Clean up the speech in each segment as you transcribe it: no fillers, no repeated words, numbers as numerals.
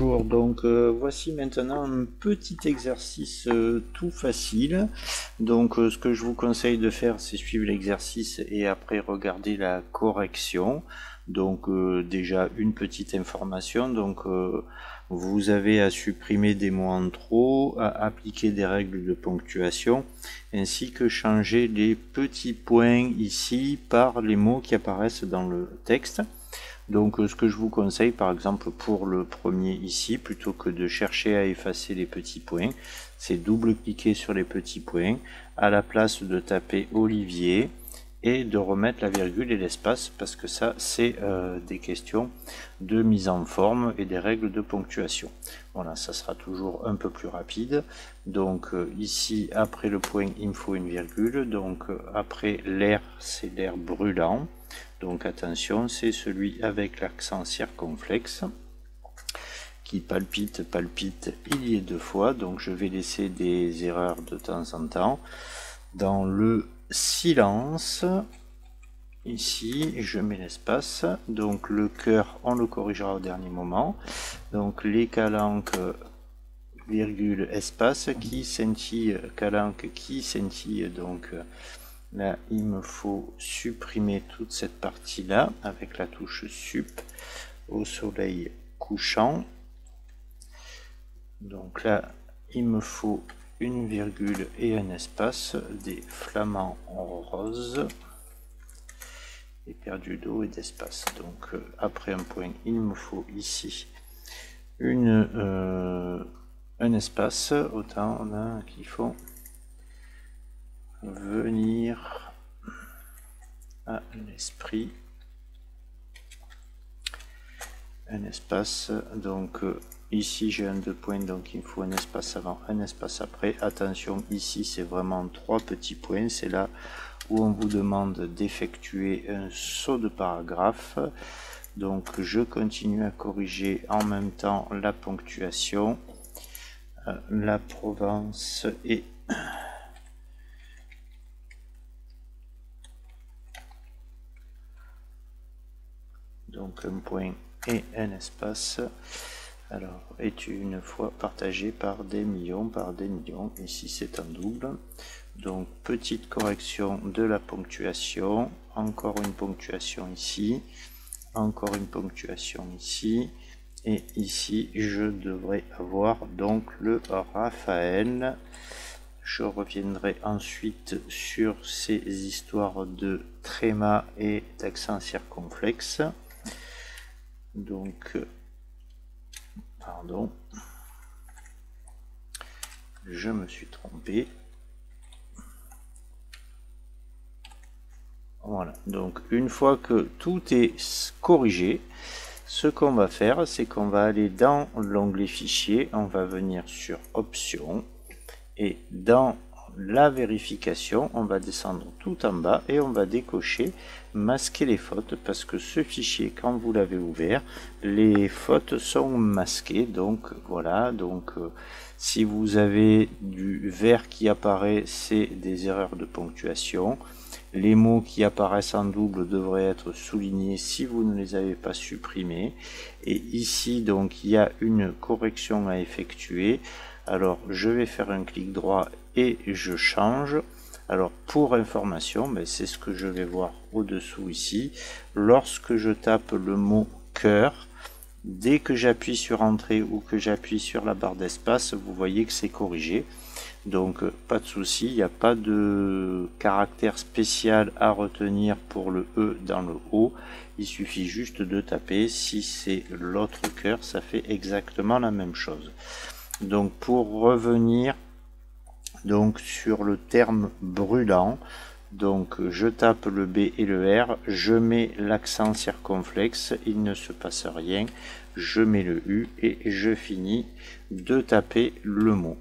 bonjour, donc voici maintenant un petit exercice tout facile. Donc ce que je vous conseille de faire, c'est suivre l'exercice et après regarder la correction. Donc déjà une petite information, donc vous avez à supprimer des mots en trop, à appliquer des règles de ponctuation, ainsi que changer les petits points ici par les mots qui apparaissent dans le texte. Donc ce que je vous conseille par exemple pour le premier ici, plutôt que de chercher à effacer les petits points, c'est double-cliquer sur les petits points, à la place de taper Olivier, et de remettre la virgule et l'espace, parce que ça c'est des questions de mise en forme et des règles de ponctuation. Voilà, ça sera toujours un peu plus rapide. Donc ici, après le point, il me faut une virgule, donc après l'air, c'est l'air brûlant. Donc attention, c'est celui avec l'accent circonflexe qui palpite, il y est deux fois, donc je vais laisser des erreurs de temps en temps. Dans le silence, ici, je mets l'espace, donc le cœur, on le corrigera au dernier moment. Donc les calanques, virgule, espace, qui scintille, calanque, qui scintille, donc... Là, il me faut supprimer toute cette partie-là avec la touche Sup au soleil couchant. Donc là, il me faut une virgule et un espace, des flamants roses, et perdu d'eau et d'espace. Donc après un point, il me faut ici un espace, autant on a qu'il faut venir à l'esprit, un espace. Donc ici j'ai un deux points, donc il me faut un espace avant, un espace après. Attention, ici c'est vraiment trois petits points, c'est là où on vous demande d'effectuer un saut de paragraphe. Donc je continue à corriger en même temps la ponctuation, la Provence et donc un point et un espace. Alors, est une fois partagé par des millions, ici c'est un double. Donc petite correction de la ponctuation, encore une ponctuation ici, encore une ponctuation ici, et ici je devrais avoir donc le Raphaël. Je reviendrai ensuite sur ces histoires de tréma et d'accent circonflexe. Donc, pardon, je me suis trompé. Voilà, donc une fois que tout est corrigé, ce qu'on va faire, c'est qu'on va aller dans l'onglet fichier, on va venir sur options, et dans la vérification, on va descendre tout en bas et on va décocher masquer les fautes, parce que ce fichier, quand vous l'avez ouvert, les fautes sont masquées. Donc voilà, donc si vous avez du vert qui apparaît, c'est des erreurs de ponctuation. Les mots qui apparaissent en double devraient être soulignés si vous ne les avez pas supprimés. Et ici, donc, il y a une correction à effectuer. Alors, je vais faire un clic droit et je change. Alors, pour information, ben, c'est ce que je vais voir au-dessous ici. Lorsque je tape le mot cœur, dès que j'appuie sur entrée ou que j'appuie sur la barre d'espace, vous voyez que c'est corrigé. Donc pas de souci, il n'y a pas de caractère spécial à retenir pour le E dans le haut. Il suffit juste de taper. Si c'est l'autre cœur, ça fait exactement la même chose. Donc pour revenir donc sur le terme brûlant, donc je tape le B et le R, je mets l'accent circonflexe, il ne se passe rien, je mets le U et je finis de taper le mot.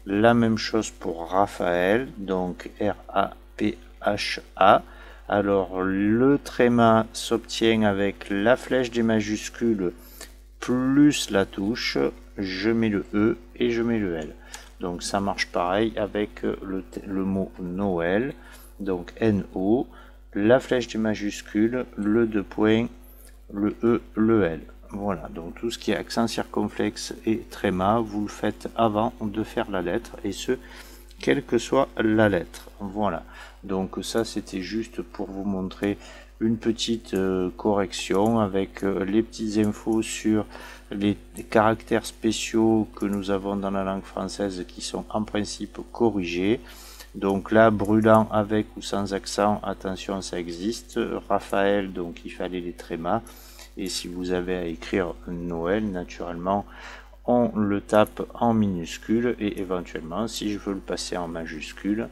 La même chose pour Raphaël, donc R-A-P-H-A. Alors le tréma s'obtient avec la flèche des majuscules plus la touche, je mets le E et je mets le L. Donc ça marche pareil avec le mot Noël, donc N-O, la flèche des majuscules, le deux points, le E, le L. Voilà, donc tout ce qui est accent circonflexe et tréma, vous le faites avant de faire la lettre, et ce, quelle que soit la lettre. Voilà, donc ça c'était juste pour vous montrer une petite correction avec les petites infos sur les caractères spéciaux que nous avons dans la langue française qui sont en principe corrigés. Donc là, brûlant avec ou sans accent, attention, ça existe. Raphaël, donc il fallait les trémas. Et si vous avez à écrire Noël, naturellement, on le tape en minuscule. Et éventuellement, si je veux le passer en majuscule,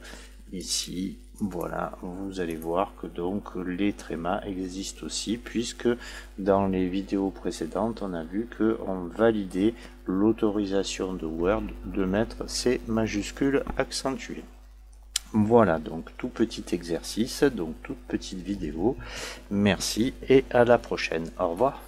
ici, voilà, vous allez voir que donc les trémas existent aussi, puisque dans les vidéos précédentes, on a vu qu'on validait l'autorisation de Word de mettre ces majuscules accentuées. Voilà, donc tout petit exercice, donc toute petite vidéo. Merci et à la prochaine. Au revoir.